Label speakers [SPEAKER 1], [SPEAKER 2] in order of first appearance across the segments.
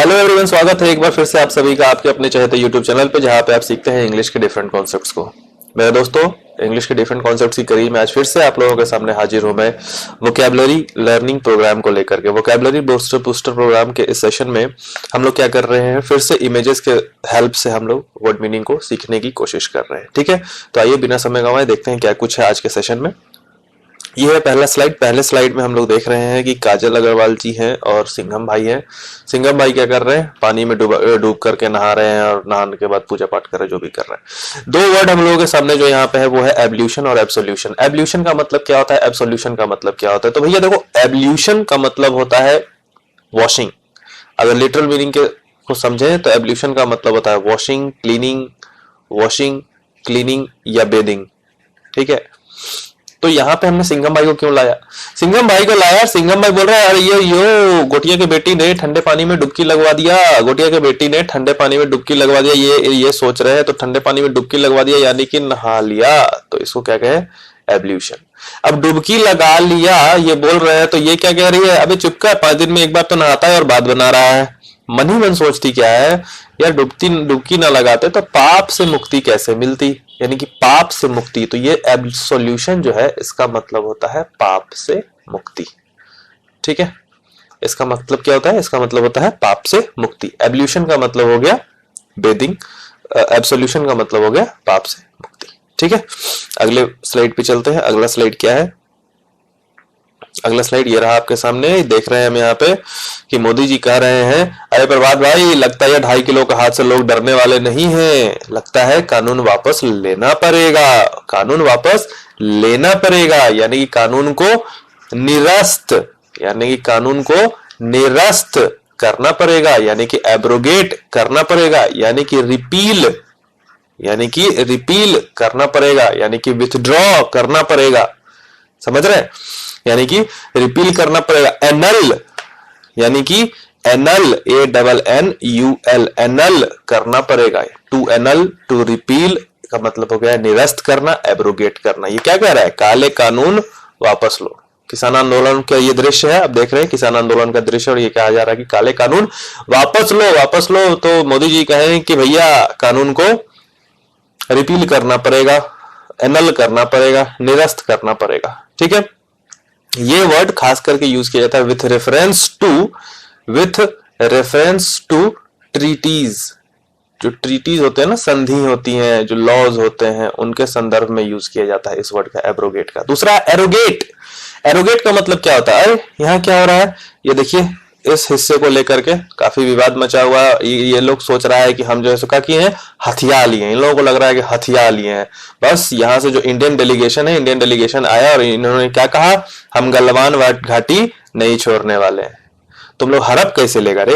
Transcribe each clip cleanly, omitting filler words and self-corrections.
[SPEAKER 1] Hello everyone, स्वागत है एक बार फिर से आप सभी का आपके अपने चहेते यूट्यूब चैनल पे, जहां पे आप सीखते हैं इंग्लिश के डिफरेंट कॉन्सेप्ट्स को। मेरे दोस्तों, इंग्लिश के डिफरेंट कॉन्सेप्ट्स की कड़ी में आज फिर से आप लोगों के सामने हाजिर हूं मैं वोकैबुलरी लर्निंग प्रोग्राम को लेकर के। वोकैबुलरी बूस्टर प्रोग्राम के इस सेशन में हम लोग क्या कर रहे हैं, फिर से इमेजेस के हेल्प से हम लोग वर्ड मीनिंग को सीखने की कोशिश कर रहे हैं। ठीक है, तो आइए बिना समय गंवाए देखते हैं क्या कुछ है आज के सेशन में। ये है पहला स्लाइड। पहले स्लाइड में हम लोग देख रहे हैं कि काजल अग्रवाल जी हैं और सिंघम भाई हैं। सिंघम भाई क्या कर रहे हैं, पानी में डूब करके नहा रहे हैं और नहाने के बाद पूजा पाठ कर रहे हैं, जो भी कर रहे हैं। दो वर्ड हम लोगों के सामने जो यहाँ पे है वो है एवोल्यूशन और एब्सोल्यूशन। एवोल्यूशन का मतलब क्या होता है, एब्सोल्यूशन का मतलब क्या होता है? तो भैया देखो, एवोल्यूशन का मतलब होता है वॉशिंग। अगर लिटरल मीनिंग के को समझे तो एवोल्यूशन का मतलब होता है वॉशिंग, क्लीनिंग या बेदिंग। ठीक है, तो यहाँ पे हमने सिंघम भाई को क्यों लाया? सिंघम भाई को लाया, सिंघम भाई बोल रहा है अरे यो गोटिया के बेटी ने ठंडे पानी में डुबकी लगवा दिया, गोटिया के बेटी ने ठंडे पानी में डुबकी लगवा दिया। ये सोच रहे हैं तो ठंडे पानी में डुबकी लगवा दिया यानी कि नहा लिया, तो इसको क्या कहे, एवोल्यूशन। अब डुबकी लगा लिया ये बोल रहे हैं तो ये क्या कह रही है, अबे चुप कर, 5 दिन में एक बार तो नहाता है और बात बना रहा है। मन ही मन सोचती क्या है यार, डुबकी ना लगाते तो पाप से मुक्ति कैसे मिलती, यानी कि पाप से मुक्ति। तो ये एब्सोल्यूशन जो है इसका मतलब होता है पाप से मुक्ति। ठीक है, इसका मतलब क्या होता है, इसका मतलब होता है पाप से मुक्ति। एब्सोल्यूशन का मतलब हो गया बेदिंग, एब्सोल्यूशन का मतलब हो गया पाप से मुक्ति। ठीक है, अगले स्लाइड पे चलते हैं। अगला स्लाइड क्या है? अगला स्लाइड ये रहा आपके सामने। देख रहे हैं हम यहाँ पे कि मोदी जी कह रहे हैं अरे प्रभात भाई, लगता है 2.5 किलो का हाथ से लोग डरने वाले नहीं हैं, लगता है कानून वापस लेना पड़ेगा, कानून वापस लेना पड़ेगा, यानी कि कानून को निरस्त, यानी कि कानून को निरस्त करना पड़ेगा, यानी कि एब्रोगेट करना पड़ेगा, यानी कि रिपील करना पड़ेगा, यानी कि विथड्रॉ करना पड़ेगा। समझ रहे हैं? यानी कि रिपील करना पड़ेगा। एनल, यानी कि एनल, ANNUL, एनल करना पड़ेगा। टू एनल, टू रिपील का मतलब हो गया निरस्त करना, एब्रोगेट करना। ये क्या कह रहा है, काले कानून वापस लो। किसान आंदोलन का ये दृश्य है, अब देख रहे हैं किसान आंदोलन का दृश्य, और ये कहा जा रहा है कि काले कानून वापस लो, वापस लो। तो मोदी जी कहें कि भैया कानून को रिपील करना पड़ेगा, एनल करना पड़ेगा, निरस्त करना पड़ेगा। ठीक है, ये वर्ड खास करके यूज किया जाता है विथ रेफरेंस टू ट्रीटीज। जो ट्रीटीज होते हैं ना, संधि होती हैं, जो लॉज होते हैं, उनके संदर्भ में यूज किया जाता है इस वर्ड का, एब्रोगेट का। दूसरा एरोगेट। एरोगेट का मतलब क्या होता है? अरे यहाँ क्या हो रहा है, ये देखिए इस हिस्से को लेकर के काफी विवाद मचा हुआ है। ये लोग सोच रहा है कि हम जो है सुखा किए हैं, हथियार लिए हैं। इन लोगों को लग रहा है कि हथियार लिए हैं। बस यहाँ से जो इंडियन डेलीगेशन है, इंडियन डेलीगेशन आया और इन्होंने क्या कहा, हम गलवान घाटी नहीं छोड़ने वाले हैं। तुम लोग हड़प कैसे लेगा रे,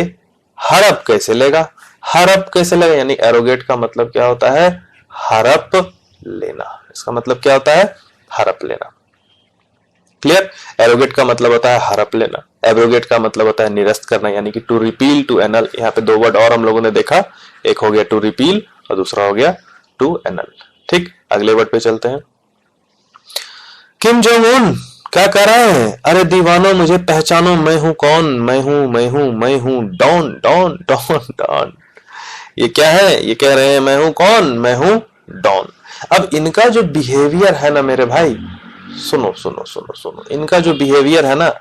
[SPEAKER 1] हड़प कैसे लेगा, हड़प कैसे लेगा, यानी एरोगेट का मतलब क्या होता है, हड़प लेना। इसका मतलब क्या होता है, हड़प लेना। क्लियर? एरोगेट का मतलब होता है हड़प लेना, एब्रोगेट का मतलब होता है निरस्त करना, यानी कि टू रिपील, टू एनल। यहाँ पे 2 वर्ड और हम लोगों ने देखा, एक हो गया टू रिपील और दूसरा हो गया टू एनल। ठीक, अगले वर्ड पे चलते हैं। किम जोंग उन क्या कह रहे हैं, अरे दीवानों मुझे पहचानो, मैं हूं कौन, मैं हूं डॉन डॉन डॉन डॉन। ये क्या है, ये कह रहे हैं मैं हूं कौन, मैं हूं डॉन। अब इनका जो बिहेवियर है ना मेरे भाई, सुनो सुनो सुनो सुनो, इनका जो बिहेवियर है ना,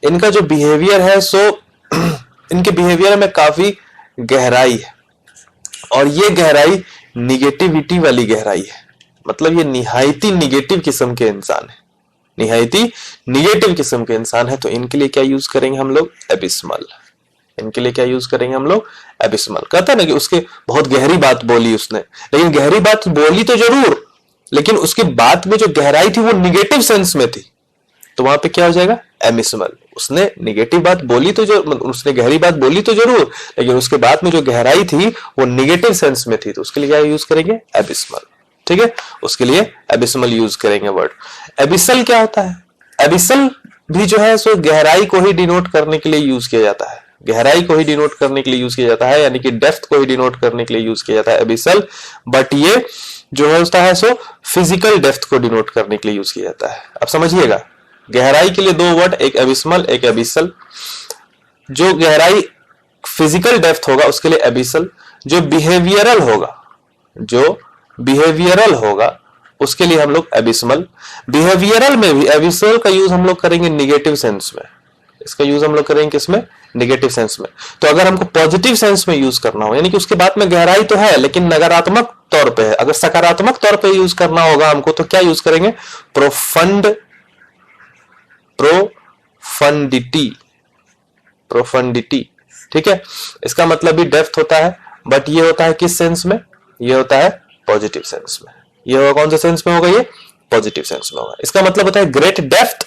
[SPEAKER 1] इनका जो बिहेवियर है सो इनके बिहेवियर में काफी गहराई है, और ये गहराई निगेटिविटी वाली गहराई है। मतलब ये निहायती निगेटिव किस्म के इंसान है, निहायती निगेटिव किस्म के इंसान है। तो इनके लिए क्या यूज करेंगे हम लोग, एबिस्मल। इनके लिए क्या यूज करेंगे हम लोग, एबिस्मल। कहता है ना कि उसके बहुत गहरी बात बोली उसने, लेकिन गहरी बात बोली तो जरूर, लेकिन उसकी बात में जो गहराई थी वो निगेटिव सेंस में थी, तो वहां पे क्या हो जाएगा, एमिस्मल। उसने निगेटिव बात बोली तो जो, उसने गहरी बात बोली तो जरूर, लेकिन उसके बाद में जो गहराई थी वो निगेटिव सेंस में थी, तो उसके लिए क्या यूज करेंगे, एबिस्मल। ठीक है, उसके लिए एबिस्मल यूज करेंगे वर्ड। एबिसल क्या होता है, एबिसल भी जो है सो गहराई को ही डिनोट करने के लिए यूज किया जाता है, गहराई को ही डिनोट करने के लिए यूज किया जाता है, यानी कि डेप्थ को ही डिनोट करने के लिए यूज किया जाता है एबिसल। बट ये जो होता है सो फिजिकल डेप्थ को डिनोट करने के लिए यूज किया जाता है। अब समझिएगा, गहराई के लिए 2 वर्ड, एक एबिस्मल एक एबिसल। जो गहराई फिजिकल डेप्थ होगा उसके लिए एबिसल, जो बिहेवियरल होगा उसके लिए हम लोग एबिस्मल। बिहेवियरल में भी एबिसल का यूज हम लोग करेंगे निगेटिव सेंस में, इसका यूज हम लोग करेंगे किसमें, निगेटिव सेंस में। तो अगर हमको पॉजिटिव सेंस में यूज करना हो, यानी कि उसके बाद में गहराई तो है लेकिन नकारात्मक तौर पे है, अगर सकारात्मक तौर पे यूज करना होगा हमको तो क्या यूज करेंगे, प्रोफंडिटी। ठीक है, इसका मतलब भी डेप्थ होता है, बट ये होता है किस सेंस में, ये होता है पॉजिटिव सेंस में। ये होगा कौन से सेंस में होगा, ये पॉजिटिव सेंस में होगा। इसका मतलब होता है ग्रेट डेप्थ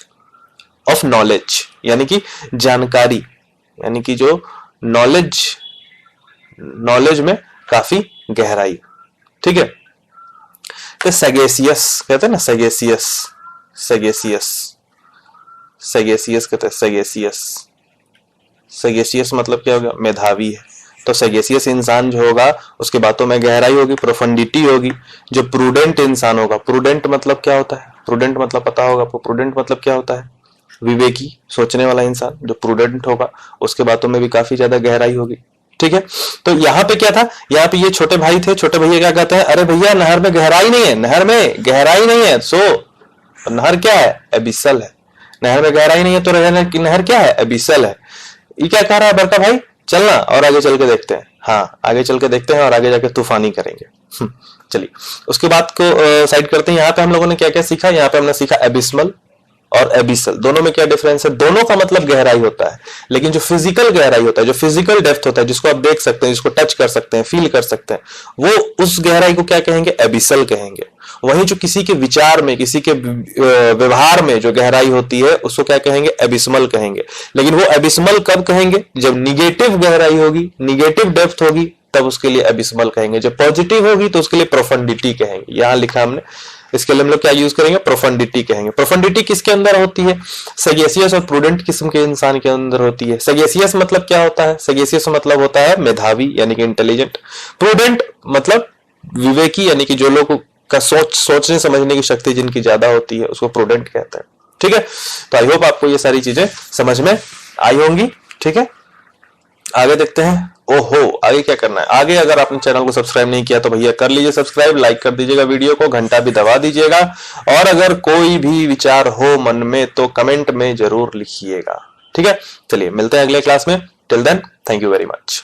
[SPEAKER 1] ऑफ नॉलेज, यानी कि जानकारी, यानी कि जो नॉलेज में काफी गहराई। ठीक है, तो सगेसियस कहते हैं ना, सगेसियस कहते हैं, सगेसियस मतलब क्या होगा, मेधावी है। तो सगेसियस इंसान जो होगा उसके बातों में गहराई होगी, प्रोफंडिटी होगी। जो प्रूडेंट इंसान होगा, प्रूडेंट मतलब क्या होता है, प्रूडेंट मतलब पता होगा आपको, प्रूडेंट मतलब क्या होता है, विवेकी, सोचने वाला इंसान जो प्रूडेंट होगा उसके बातों में भी काफी ज्यादा गहराई होगी। ठीक है, तो यहाँ पे क्या था, यहाँ पे ये छोटे भाई थे, छोटे भैया क्या कहते हैं, अरे भैया नहर में गहराई नहीं है, नहर में गहराई नहीं है, सो नहर क्या है, एबिसल है। नहर में गहराई नहीं है तो नहर क्या है, एबिसल है। ये क्या कह रहा है बड़का भाई, चलना और आगे चल के देखते हैं। हाँ, आगे चल के देखते हैं और आगे जाके तूफानी करेंगे। चलिए उसके बाद को साइड करते हैं। यहाँ पे हम लोगों ने क्या क्या सीखा, यहाँ पे हमने सीखा एबिस्मल और एबिसल, दोनों में क्या डिफरेंस है, दोनों का मतलब गहराई होता है, लेकिन जो फिजिकल गहराई होता है, जो फिजिकल डेप्थ होता है, जिसको आप देख सकते हैं, जिसको टच कर सकते हैं, फील कर सकते हैं, वो उस गहराई को क्या कहेंगे, एबिसल कहेंगे। वहीं जो किसी के विचार में, किसी के व्यवहार में जो गहराई होती है उसको क्या कहेंगे, एबिस्मल कहेंगे। लेकिन वो एबिस्मल कब कहेंगे, जब निगेटिव गहराई होगी, निगेटिव डेप्थ होगी, तब उसके लिए एबिस्मल कहेंगे। जब पॉजिटिव होगी तो उसके लिए प्रोफंडिटी कहेंगे। यहां लिखा हमने, इसके लिए हम लोग क्या यूज करेंगे, प्रोफंडिटी कहेंगे। प्रोफंडिटी किसके अंदर होती है, सगेसियस और प्रूडेंट किस्म के इंसान के अंदर होती है। सगेसियस मतलब क्या होता है, सगेसियस मतलब होता है मेधावी यानी कि इंटेलिजेंट। प्रूडेंट मतलब विवेकी, यानी कि जो लोग का सोचने समझने की शक्ति जिनकी ज्यादा होती है उसको प्रूडेंट कहते हैं। ठीक है, तो आई होप आपको ये सारी चीजें समझ में आई होंगी। ठीक है, आगे देखते हैं। ओहो, आगे क्या करना है, आगे अगर आपने चैनल को सब्सक्राइब नहीं किया तो भैया कर लीजिए सब्सक्राइब, लाइक कर दीजिएगा वीडियो को, घंटा भी दबा दीजिएगा, और अगर कोई भी विचार हो मन में तो कमेंट में जरूर लिखिएगा। ठीक है, चलिए मिलते हैं अगले क्लास में। Till then, thank you very much.